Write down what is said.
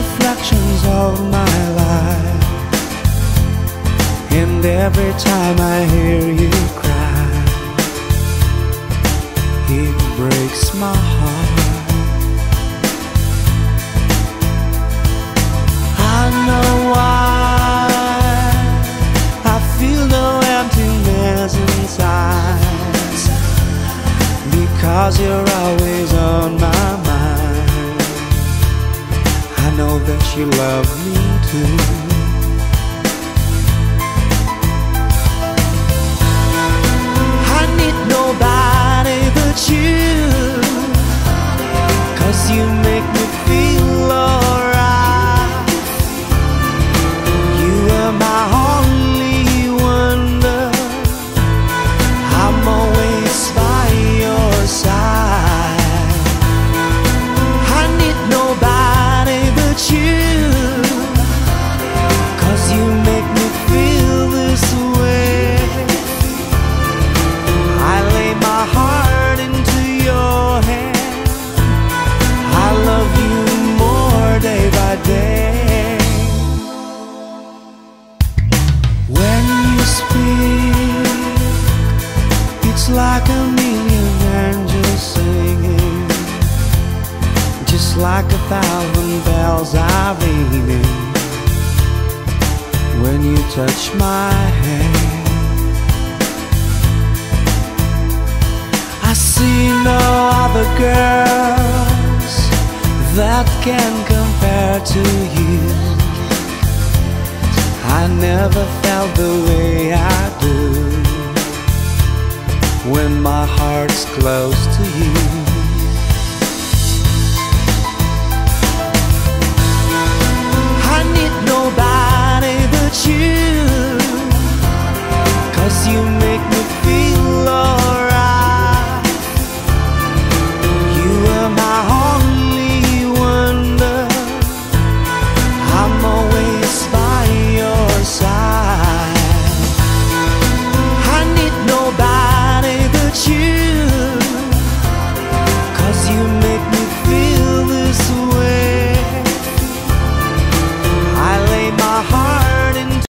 reflections of my life, and every time I hear you cry, it breaks my heart. I know why I feel no emptiness inside, because you're always on my mind. I know that you love me too. I need nobody but you, 'cause you make me feel alright. You are my only wonder, I'm always by your side. I need nobody but you, 'cause you make me feel this way. I lay my heart into your hand, I love you more day by day. When you speak, it's like a million angels singing, just like 1,000 bells are ringing. When you touch my hand, I see no other girls that can compare to you. I never felt the way I do when my heart's close to you.